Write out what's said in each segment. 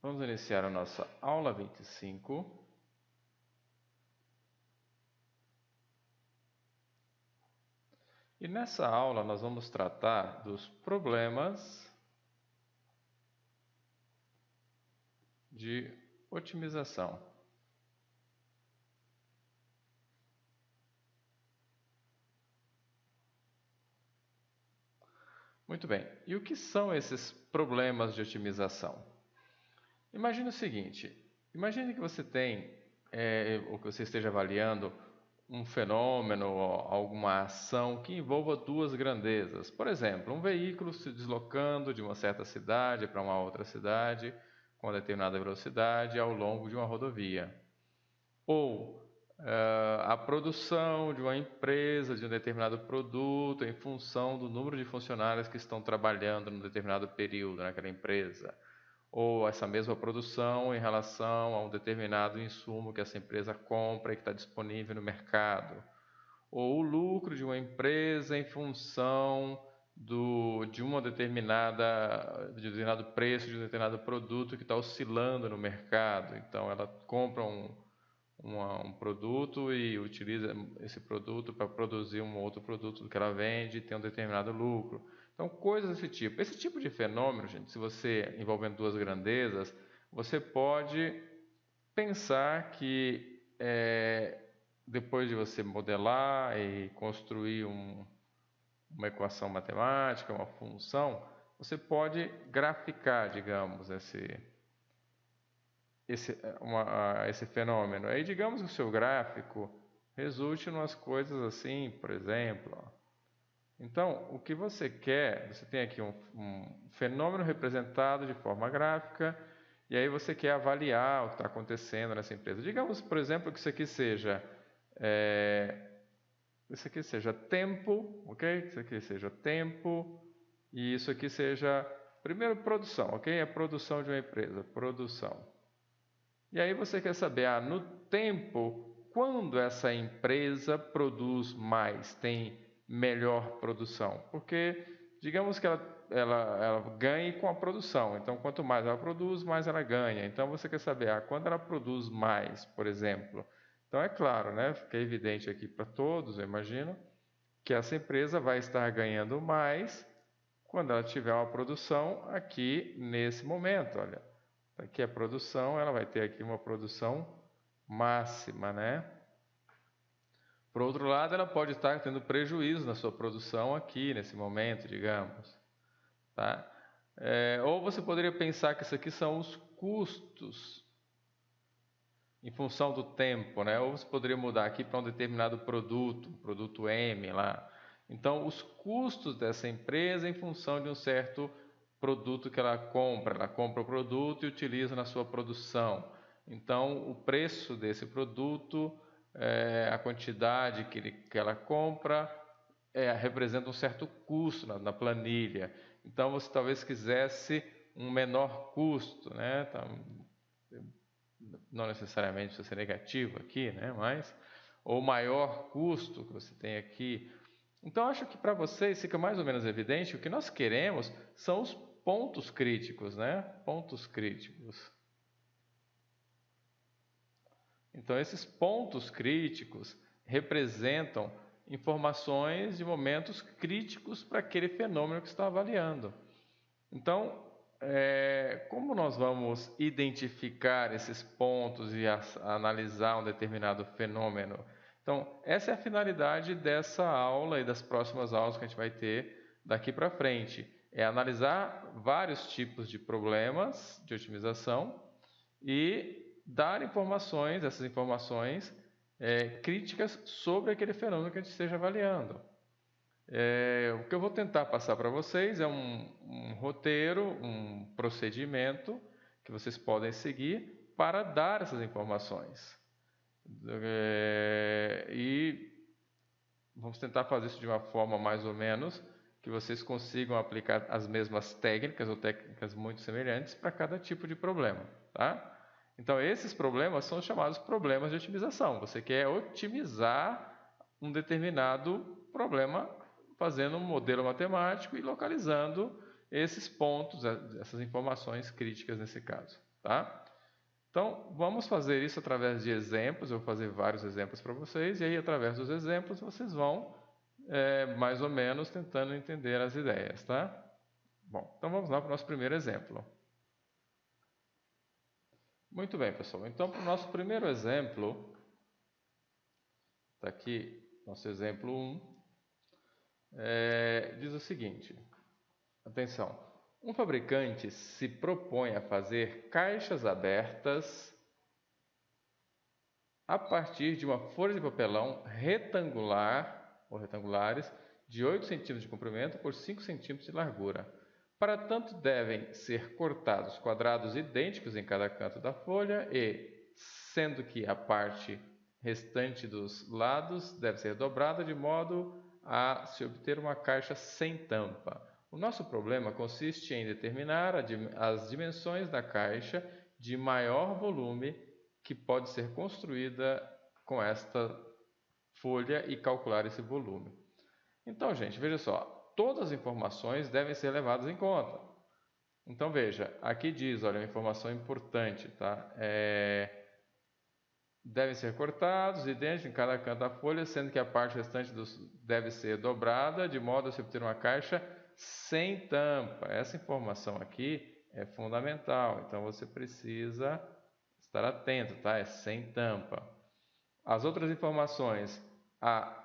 Vamos iniciar a nossa aula 25. E nessa aula nós vamos tratar dos problemas de otimização. Muito bem, e o que são esses problemas de otimização? Imagine o seguinte, imagine que você tem, ou que você esteja avaliando um fenômeno ou alguma ação que envolva duas grandezas. Por exemplo, um veículo se deslocando de uma certa cidade para uma outra cidade com uma determinada velocidade ao longo de uma rodovia. Ou a produção de uma empresa de um determinado produto em função do número de funcionários que estão trabalhando num determinado período naquela empresa. Ou essa mesma produção em relação a um determinado insumo que essa empresa compra e que está disponível no mercado. Ou o lucro de uma empresa em função de um determinado preço de um determinado produto que está oscilando no mercado. Então ela compra um produto e utiliza esse produto para produzir um outro produto que ela vende e tem um determinado lucro. Então, coisas desse tipo. Esse tipo de fenômeno, gente, se você envolvendo duas grandezas, você pode pensar que depois de você modelar e construir uma equação matemática, uma função, você pode graficar, digamos, esse fenômeno. Aí, digamos que o seu gráfico resulte em umas coisas assim, por exemplo. Então, o que você quer, você tem aqui um fenômeno representado de forma gráfica, e aí você quer avaliar o que está acontecendo nessa empresa. Digamos, por exemplo, que isso aqui seja tempo, ok? Isso aqui seja tempo, e isso aqui seja, primeiro, produção, ok? A produção de uma empresa, produção. E aí você quer saber, no tempo, quando essa empresa produz mais, tem melhor produção? Porque digamos que ela ganhe com a produção, então quanto mais ela produz, mais ela ganha. Então você quer saber, quando ela produz mais, por exemplo. Então é claro, né? Fica evidente aqui para todos, eu imagino, que essa empresa vai estar ganhando mais quando ela tiver uma produção aqui nesse momento, olha. Aqui a produção, ela vai ter aqui uma produção máxima, né? Por outro lado, ela pode estar tendo prejuízo na sua produção aqui, nesse momento, digamos. Tá? Ou você poderia pensar que isso aqui são os custos em função do tempo, né? Ou você poderia mudar aqui para um determinado produto, produto M lá. Então, os custos dessa empresa em função de um certo produto que ela compra o produto e utiliza na sua produção. Então, o preço desse produto, a quantidade que ela compra, representa um certo custo na planilha. Então, você talvez quisesse um menor custo, né? Então, não necessariamente precisa ser negativo aqui, né? Mas ou maior custo que você tem aqui. Então acho que para vocês fica mais ou menos evidente o que nós queremos são os pontos críticos, né? Pontos críticos. Então esses pontos críticos representam informações de momentos críticos para aquele fenômeno que está avaliando. Então, como nós vamos identificar esses pontos e analisar um determinado fenômeno? Então, essa é a finalidade dessa aula e das próximas aulas que a gente vai ter daqui para frente. É analisar vários tipos de problemas de otimização e dar informações, essas informações críticas sobre aquele fenômeno que a gente esteja avaliando. O que eu vou tentar passar para vocês é um roteiro, um procedimento que vocês podem seguir para dar essas informações. E vamos tentar fazer isso de uma forma mais ou menos que vocês consigam aplicar as mesmas técnicas ou técnicas muito semelhantes para cada tipo de problema, tá? Então, esses problemas são chamados problemas de otimização. Você quer otimizar um determinado problema fazendo um modelo matemático e localizando esses pontos, essas informações críticas nesse caso, tá? Então, vamos fazer isso através de exemplos. Eu vou fazer vários exemplos para vocês, e aí, através dos exemplos, vocês vão, mais ou menos, tentando entender as ideias, tá? Bom, então vamos lá para o nosso primeiro exemplo. Muito bem, pessoal. Então, para o nosso primeiro exemplo, está aqui nosso exemplo 1, diz o seguinte, atenção, um fabricante se propõe a fazer caixas abertas a partir de uma folha de papelão retangular ou retangulares de 8 cm de comprimento por 5 cm de largura. Para tanto, devem ser cortados quadrados idênticos em cada canto da folha e, sendo que a parte restante dos lados deve ser dobrada de modo a se obter uma caixa sem tampa. O nosso problema consiste em determinar as dimensões da caixa de maior volume que pode ser construída com esta folha e calcular esse volume. Então, gente, veja só, todas as informações devem ser levadas em conta. Então, veja, aqui diz, olha, uma informação importante, tá? Devem ser cortados idênticos em cada canto da folha, sendo que a parte restante deve ser dobrada, de modo a se obter uma caixa sem tampa. Essa informação aqui é fundamental, então você precisa estar atento, tá? É sem tampa. As outras informações, a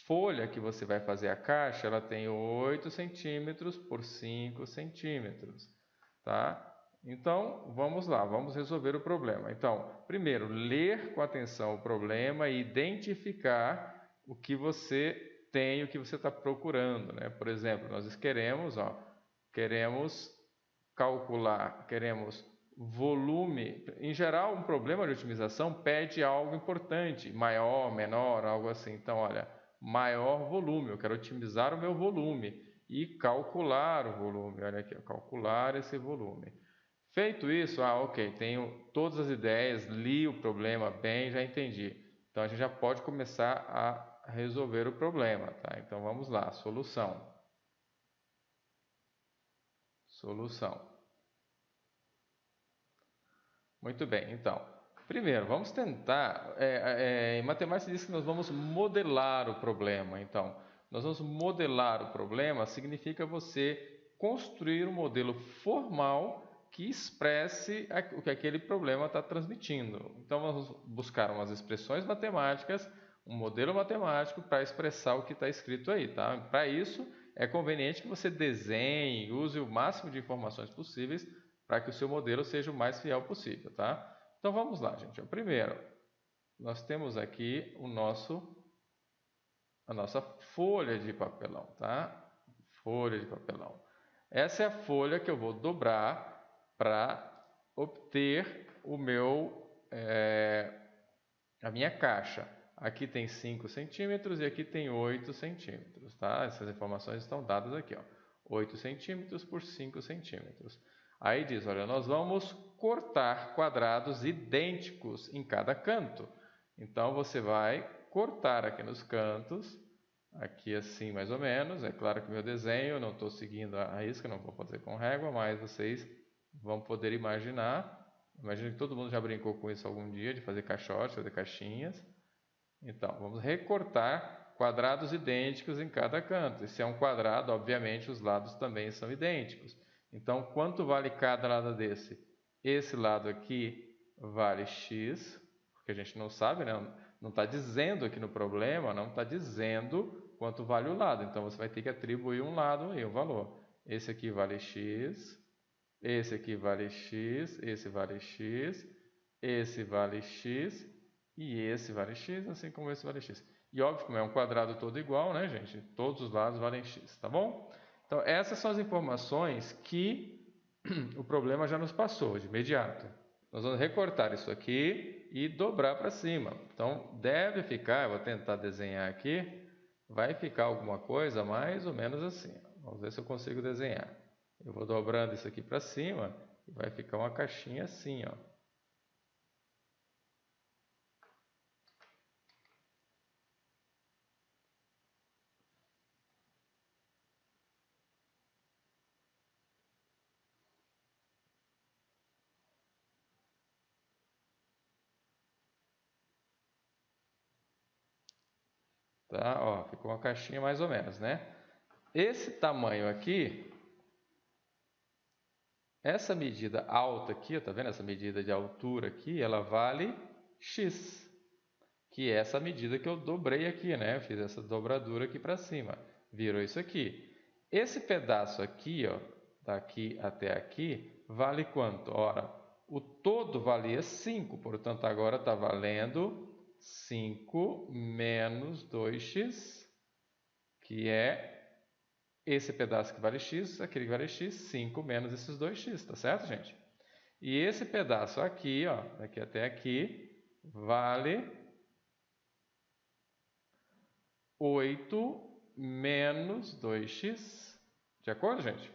folha que você vai fazer a caixa, ela tem 8 centímetros por 5 centímetros, tá? Então, vamos lá, vamos resolver o problema. Então, primeiro, ler com atenção o problema e identificar o que você tem, o que você está procurando, né? Por exemplo, nós queremos calcular, queremos volume. Em geral, um problema de otimização pede algo importante, maior, menor, algo assim. Então, olha, maior volume, eu quero otimizar o meu volume e calcular o volume. Olha aqui, calcular esse volume. Feito isso, ok, tenho todas as ideias, li o problema bem, já entendi. Então, a gente já pode começar a resolver o problema, tá? Então, vamos lá, solução. Solução. Muito bem, então, primeiro, vamos tentar, em matemática diz que nós vamos modelar o problema, então, nós vamos modelar o problema, significa você construir um modelo formal que expresse o que aquele problema está transmitindo. Então, vamos buscar umas expressões matemáticas, um modelo matemático para expressar o que está escrito aí, tá? Para isso, é conveniente que você desenhe, use o máximo de informações possíveis para que o seu modelo seja o mais fiel possível, tá? Então vamos lá, gente. Primeiro, nós temos aqui a nossa folha de papelão, tá? Folha de papelão. Essa é a folha que eu vou dobrar para obter a minha caixa. Aqui tem 5 centímetros e aqui tem 8 centímetros, tá? Essas informações estão dadas aqui, ó. 8 centímetros por 5 centímetros. Aí diz, olha, nós vamos cortar quadrados idênticos em cada canto. Então, você vai cortar aqui nos cantos, aqui assim mais ou menos. É claro que o meu desenho, eu não estou seguindo a risca, não vou fazer com régua, mas vocês vão poder imaginar. Imagino que todo mundo já brincou com isso algum dia, de fazer caixotes, fazer caixinhas. Então, vamos recortar quadrados idênticos em cada canto. E se é um quadrado, obviamente, os lados também são idênticos. Então, quanto vale cada lado desse? Esse lado aqui vale x, porque a gente não sabe, né? Não está dizendo aqui no problema, não está dizendo quanto vale o lado. Então, você vai ter que atribuir um lado aí, um valor. Esse aqui vale x, esse aqui vale x, esse vale x, esse vale x e esse vale x, assim como esse vale x. E óbvio, como é um quadrado todo igual, né, gente? Todos os lados valem x, tá bom? Então, essas são as informações que o problema já nos passou de imediato. Nós vamos recortar isso aqui e dobrar para cima. Então, deve ficar, eu vou tentar desenhar aqui, vai ficar alguma coisa mais ou menos assim. Vamos ver se eu consigo desenhar. Eu vou dobrando isso aqui para cima e vai ficar uma caixinha assim, ó. Tá? Ó, ficou uma caixinha mais ou menos, né? Esse tamanho aqui, essa medida alta aqui, tá vendo? Essa medida de altura aqui, ela vale x, que é essa medida que eu dobrei aqui, né? Eu fiz essa dobradura aqui para cima, virou isso aqui. Esse pedaço aqui, ó, daqui até aqui, vale quanto? Ora, o todo valia 5, portanto agora está valendo 5 menos 2x, que é esse pedaço que vale x, aquele que vale x, 5 menos esses 2x, tá certo, gente? E esse pedaço aqui, ó, daqui até aqui, vale 8 menos 2x. De acordo, gente?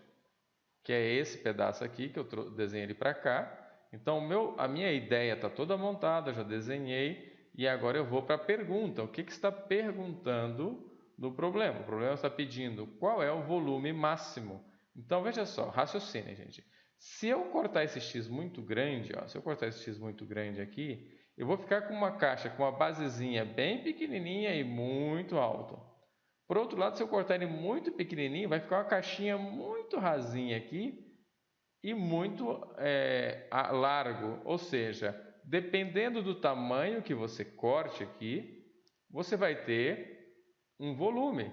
Que é esse pedaço aqui que eu desenhei ele para cá. Então, a minha ideia está toda montada, eu já desenhei. E agora eu vou para a pergunta. O que está perguntando no problema? O problema está pedindo qual é o volume máximo. Então, veja só, raciocinem, gente. Se eu cortar esse x muito grande, ó, se eu cortar esse x muito grande aqui, eu vou ficar com uma caixa com uma basezinha bem pequenininha e muito alta. Por outro lado, se eu cortar ele muito pequenininho, vai ficar uma caixinha muito rasinha aqui e muito largo. Ou seja, dependendo do tamanho que você corte aqui, você vai ter um volume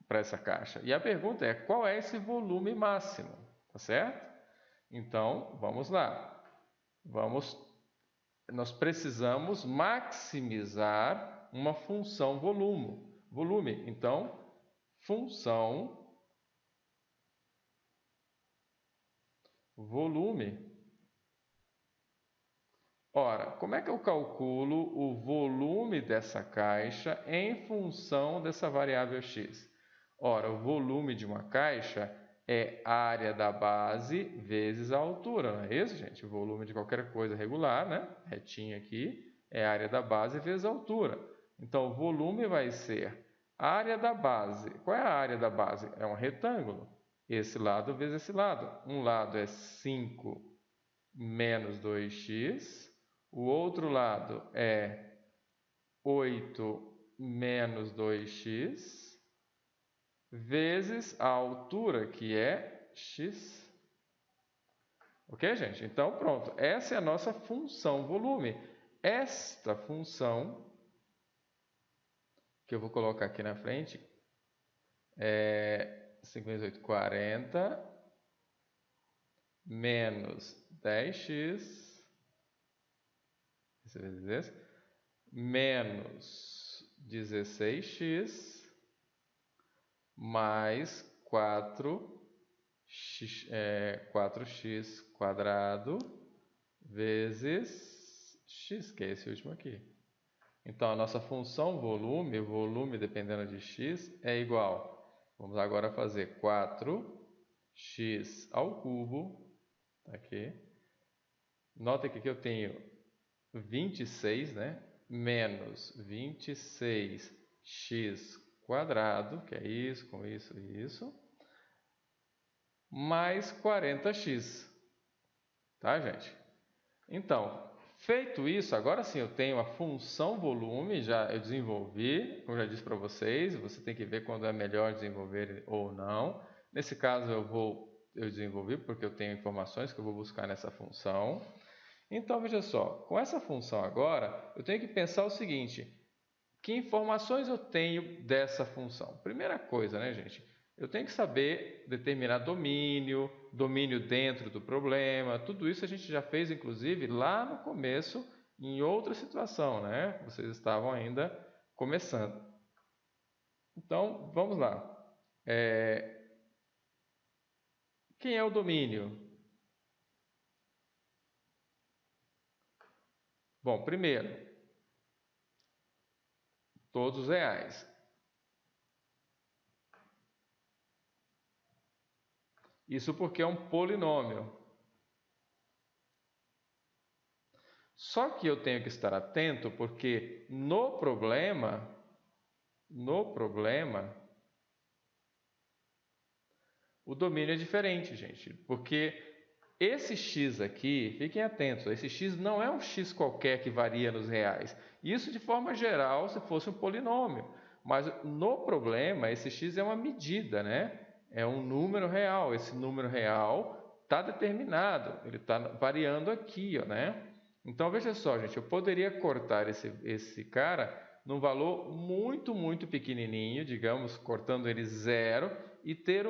para essa caixa. E a pergunta é, qual é esse volume máximo? Tá certo? Então, vamos lá. Nós precisamos maximizar uma função volume. Então, função volume. Ora, como é que eu calculo o volume dessa caixa em função dessa variável x? Ora, o volume de uma caixa é a área da base vezes a altura, não é isso, gente? O volume de qualquer coisa regular, né? Retinho aqui, é a área da base vezes a altura. Então, o volume vai ser a área da base. Qual é a área da base? É um retângulo. Esse lado vezes esse lado. Um lado é 5 menos 2x. O outro lado é 8 menos 2x, vezes a altura, que é x. Ok, gente? Então, pronto. Essa é a nossa função volume. Esta função, que eu vou colocar aqui na frente, é 5 vezes 8, 40, menos 10x, menos 16x, mais 4x quadrado, vezes x, que é esse último aqui. Então, a nossa função volume dependendo de x, é igual. Vamos agora fazer 4x ao cubo, tá aqui. Nota aqui que eu tenho 26, né? Menos 26x quadrado, que é isso, com isso e isso, mais 40x. Tá, gente? Então, feito isso, agora sim eu tenho a função volume, já eu desenvolvi, como já disse para vocês, você tem que ver quando é melhor desenvolver ou não. Nesse caso eu desenvolvi porque eu tenho informações que eu vou buscar nessa função. Então, veja só, com essa função agora, eu tenho que pensar o seguinte, que informações eu tenho dessa função? Primeira coisa, né, gente? Eu tenho que saber determinar domínio dentro do problema, tudo isso a gente já fez, inclusive, lá no começo, em outra situação, né? Vocês estavam ainda começando. Então, vamos lá. Quem é o domínio? Bom, primeiro, todos os reais. Isso porque é um polinômio. Só que eu tenho que estar atento porque no problema, o domínio é diferente, gente. Porque esse x aqui, fiquem atentos, esse x não é um x qualquer que varia nos reais. Isso de forma geral se fosse um polinômio. Mas no problema, esse x é uma medida, né? É um número real. Esse número real está determinado, ele está variando aqui, ó, né? Então, veja só, gente, eu poderia cortar esse cara num valor muito, muito pequenininho, digamos, cortando ele zero, e ter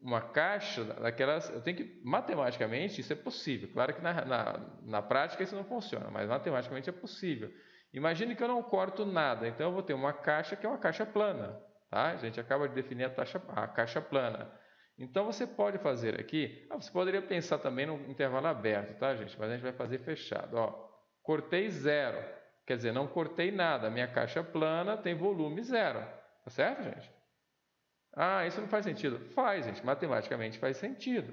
uma caixa daquelas. Eu tenho que, matematicamente, isso é possível. Claro que na prática isso não funciona, mas matematicamente é possível. Imagine que eu não corto nada, então eu vou ter uma caixa que é uma caixa plana. Tá? A gente acaba de definir a caixa plana. Então você pode fazer aqui, você poderia pensar também no intervalo aberto, tá, gente? Mas a gente vai fazer fechado. Ó, cortei zero, quer dizer, não cortei nada. A minha caixa plana tem volume zero. Tá certo, gente? Ah, isso não faz sentido. Faz, gente. Matematicamente faz sentido.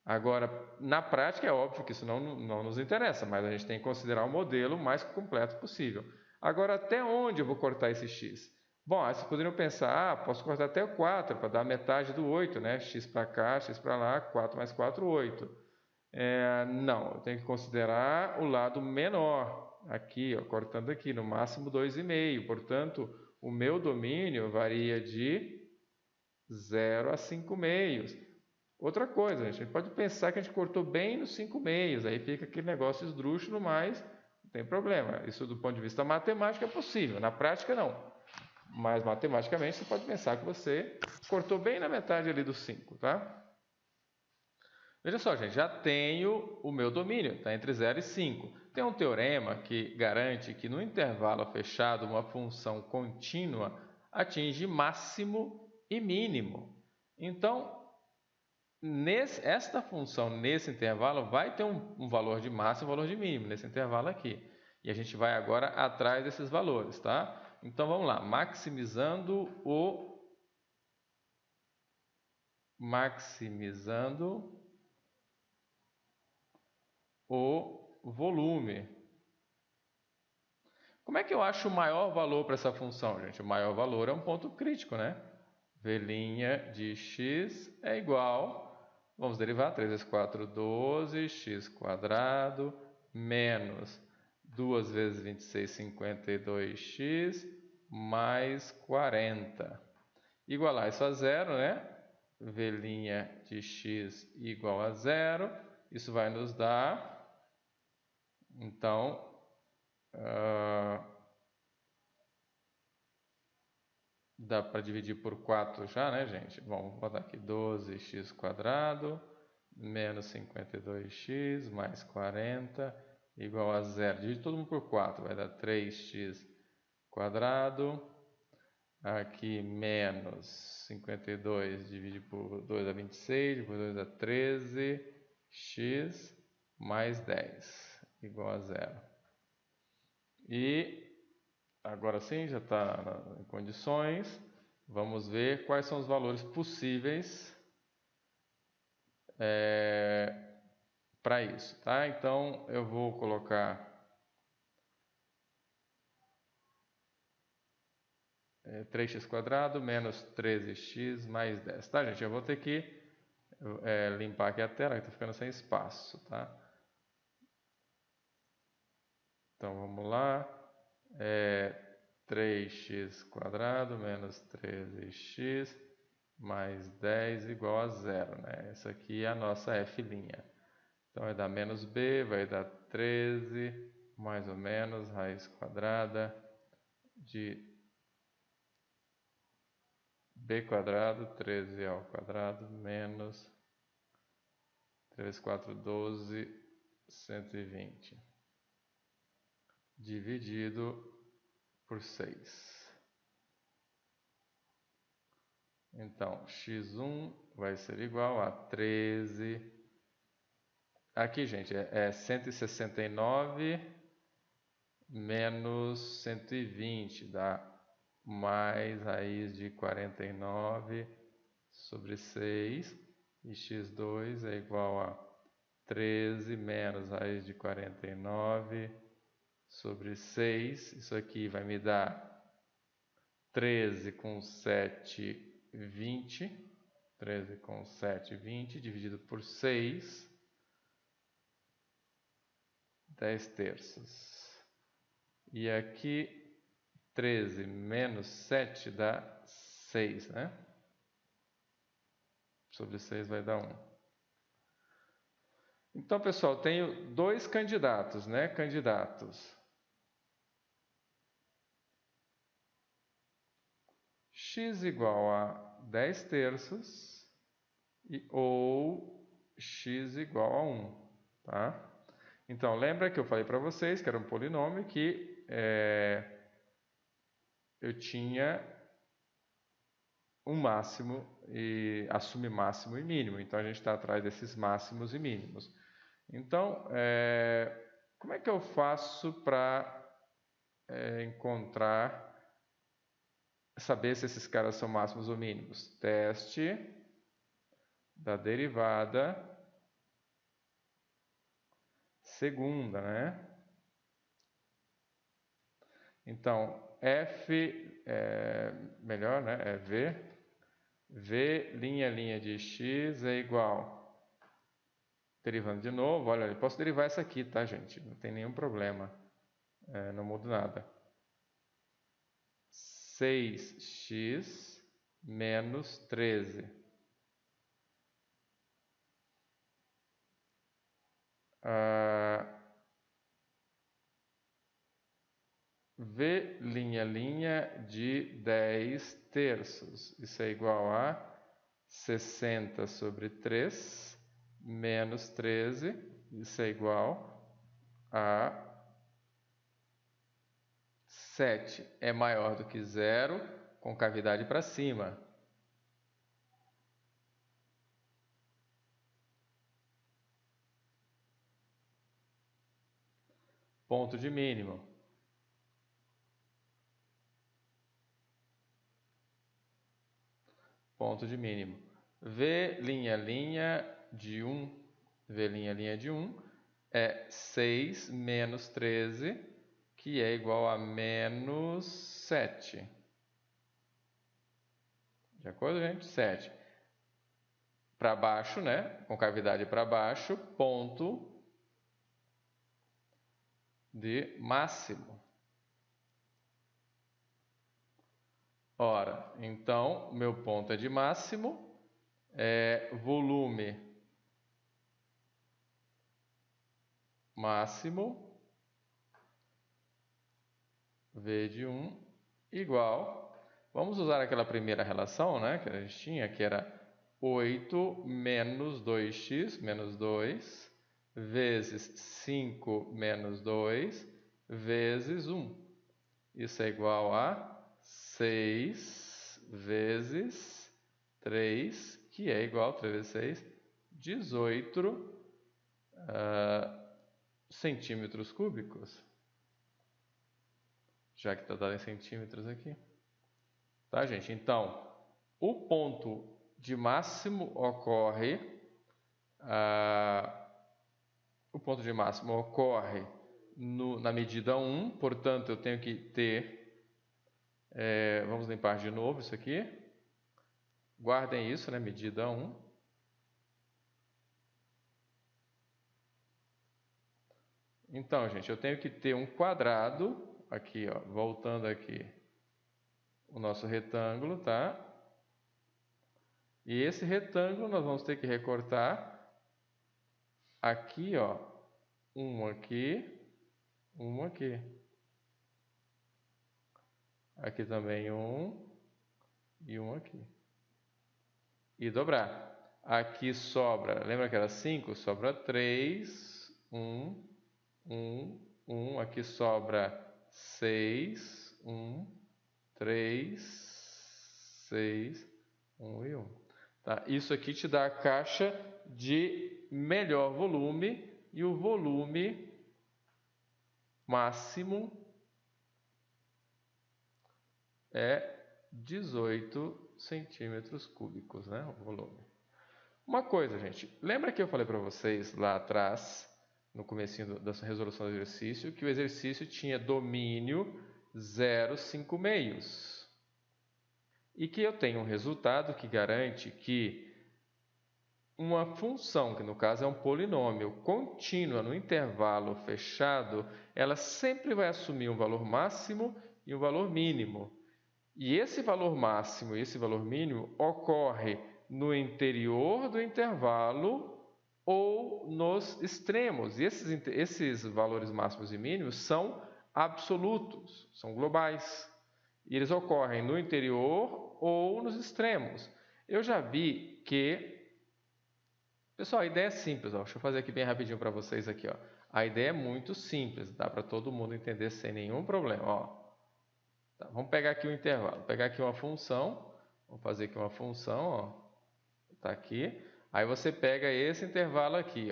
Agora, na prática, é óbvio que isso não nos interessa, mas a gente tem que considerar o modelo mais completo possível. Agora, até onde eu vou cortar esse x? Bom, aí vocês poderiam pensar, posso cortar até o 4, para dar metade do 8, né? X para cá, x para lá, 4 mais 4, 8. Não, eu tenho que considerar o lado menor. Aqui, ó, cortando aqui, no máximo 2,5. Portanto, o meu domínio varia de 0 a 5 meios. Outra coisa, a gente pode pensar que a gente cortou bem nos 5 meios, aí fica aquele negócio esdrúxulo, mas não tem problema. Isso do ponto de vista matemático é possível, na prática não. Mas matematicamente você pode pensar que você cortou bem na metade ali dos 5, tá? Veja só, gente, já tenho o meu domínio, está entre 0 e 5. Tem um teorema que garante que no intervalo fechado uma função contínua atinge máximo e mínimo. Então, esta função nesse intervalo vai ter um valor de máximo e um valor de mínimo nesse intervalo aqui. E a gente vai agora atrás desses valores, tá? Então vamos lá, maximizando o volume. Como é que eu acho o maior valor para essa função, gente? O maior valor é um ponto crítico, né? V' de x é igual, vamos derivar, 3 vezes 4, 12, x quadrado, menos 2 vezes 26, 52x, mais 40. Igualar isso a zero, né? V' de x igual a zero. Isso vai nos dar, então, dá para dividir por 4 já, né, gente? Bom, vou botar aqui 12x quadrado menos 52x mais 40 igual a zero. Divide todo mundo por 4, vai dar 3x quadrado. Aqui menos 52 divide por 2 dá 26, por 2 dá 13, x mais 10 igual a zero. E agora sim, já está em condições. Vamos ver quais são os valores possíveis para isso, tá? Então, eu vou colocar 3x quadrado menos 13x mais 10, tá, gente? Eu vou ter que limpar aqui a tela, que está ficando sem espaço, tá? Então, vamos lá. 3x quadrado menos 13x mais 10 igual a zero, né? Essa aqui é a nossa f'. Então, vai dar menos b, vai dar 13, mais ou menos, raiz quadrada de b quadrado, 13 ao quadrado, menos 3 vezes 4, 12, 120. Dividido por 6. Então, x1 vai ser igual a 13. Aqui, gente, é 169 menos 120, dá mais raiz de 49 sobre 6. E x2 é igual a 13 menos raiz de 49 sobre 6. Isso aqui vai me dar 13 com 7, 20. 13 com 7, 20, dividido por 6, 10 terços. E aqui 13 menos 7 dá 6, né? Sobre 6 vai dar 1. Então, pessoal, tenho dois candidatos, né? Candidatos. X igual a 10 terços ou x igual a 1, tá? Então, lembra que eu falei para vocês que era um polinômio que eu tinha um máximo e assume máximo e mínimo. Então, a gente está atrás desses máximos e mínimos. Então, como é que eu faço para saber se esses caras são máximos ou mínimos? Teste da derivada segunda, né? Então, f melhor, né? É v linha de x é igual, derivando de novo, olha, eu posso derivar essa aqui, tá, gente? Não tem nenhum problema, não muda nada. 6x menos 13. V linha de 10 terços. Isso é igual a 60 sobre 3 menos 13. Isso é igual a 7. É maior do que 0 com cavidade para cima. Ponto de mínimo. Ponto de mínimo. V linha de 1. V linha de 1 é 6 menos 13, que é igual a menos 7. De acordo, gente? 7. Para baixo, né? Com cavidade para baixo, ponto de máximo. Ora, então, meu ponto é de máximo, volume máximo, V de 1 igual, vamos usar aquela primeira relação, né, que a gente tinha, que era 8 menos 2x, menos 2, vezes 5 menos 2, vezes 1. Isso é igual a 6 vezes 3, que é igual a 3 vezes 6, 18 centímetros cúbicos. Já que está dado em centímetros aqui. Tá, gente? Então, o ponto de máximo ocorre... na medida 1, portanto, eu tenho que ter... vamos limpar de novo isso aqui. Guardem isso, né? Medida 1. Então, gente, eu tenho que ter um quadrado, aqui, ó, voltando aqui, o nosso retângulo, tá? E esse retângulo nós vamos ter que recortar aqui, ó, um aqui, um aqui. Aqui também um e um aqui. E dobrar. Aqui sobra, lembra que era 5? Sobra 3, 1, 1, 1. Aqui sobra 6, 1, 3, 6, 1 e 1. Tá? Isso aqui te dá a caixa de melhor volume e o volume máximo é 18 centímetros cúbicos, né? O volume. Uma coisa, gente, lembra que eu falei para vocês lá atrás, no comecinho da resolução do exercício, que o exercício tinha domínio 0,5 meios. E que eu tenho um resultado que garante que uma função, que no caso é um polinômio, contínua no intervalo fechado, ela sempre vai assumir um valor máximo e um valor mínimo. E esse valor máximo e esse valor mínimo ocorre no interior do intervalo ou nos extremos. E esses valores máximos e mínimos são absolutos, são globais. E eles ocorrem no interior ou nos extremos. Eu já vi que... Pessoal, a ideia é simples. Deixa eu fazer aqui bem rapidinho para vocês aqui. A ideia é muito simples, dá para todo mundo entender sem nenhum problema. Tá, vamos pegar aqui o intervalo, vou pegar aqui uma função, vamos fazer aqui uma função, está aqui. Aí você pega esse intervalo aqui,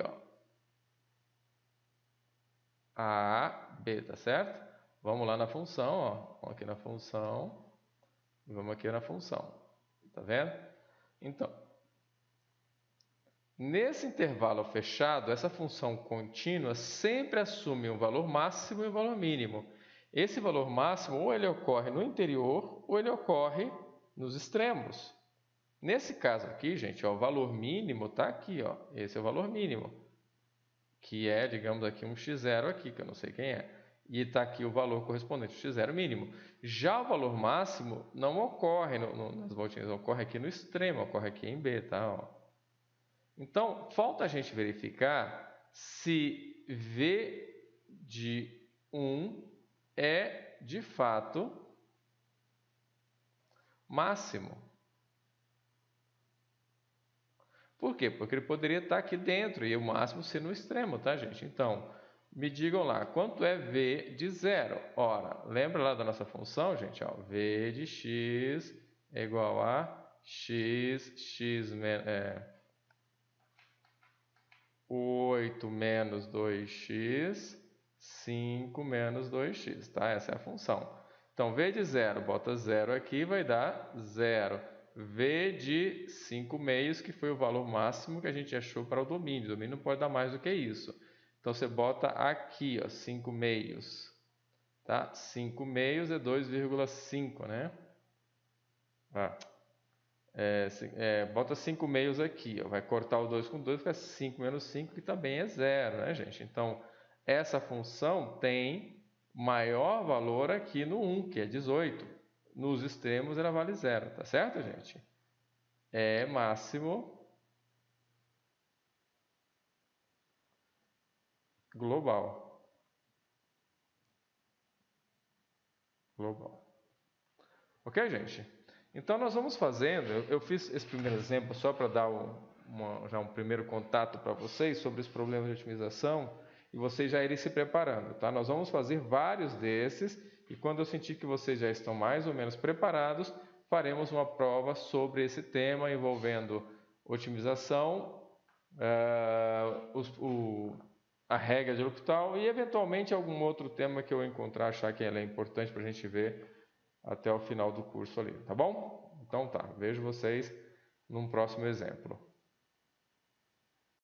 A, B, tá certo? Vamos lá na função, vamos aqui na função, vamos aqui na função, tá vendo? Então, nesse intervalo fechado, essa função contínua sempre assume um valor máximo e um valor mínimo. Esse valor máximo ou ele ocorre no interior ou ele ocorre nos extremos. Nesse caso aqui, gente, o valor mínimo está aqui, esse é o valor mínimo, que é, digamos aqui, um x0 aqui, que eu não sei quem é. E está aqui o valor correspondente, o x0 mínimo. Já o valor máximo não ocorre nas voltinhas, ocorre aqui no extremo, ocorre aqui em B, tá? Então, falta a gente verificar se V de 1 é, de fato, máximo. Por quê? Porque ele poderia estar aqui dentro e o máximo ser no extremo, tá, gente? Então, me digam lá, quanto é V de 0? Ora, lembra lá da nossa função, gente? V de x é igual a x 8 menos 2x, 5 menos 2x, tá? Essa é a função. Então, V de 0, bota 0 aqui, vai dar 0. V de 5 meios, que foi o valor máximo que a gente achou para o domínio. O domínio não pode dar mais do que isso. Então, você bota aqui, 5 meios. Tá? 5 meios é 2,5, né? Bota 5 meios aqui, vai cortar o 2 com 2, fica 5 menos 5, que também é 0, né, gente? Então, essa função tem maior valor aqui no 1, que é 18. Nos extremos ela vale 0, tá certo, gente? É máximo global. Ok, gente? Então, nós vamos fazendo, eu fiz esse primeiro exemplo só para dar já um primeiro contato para vocês sobre os problemas de otimização e vocês já irem se preparando, tá? Nós vamos fazer vários desses e quando eu sentir que vocês já estão mais ou menos preparados, faremos uma prova sobre esse tema envolvendo otimização, a regra de L'Hopital e eventualmente algum outro tema que eu encontrar, achar que ele é importante para a gente ver até o final do curso ali, tá bom? Então tá, vejo vocês num próximo exemplo.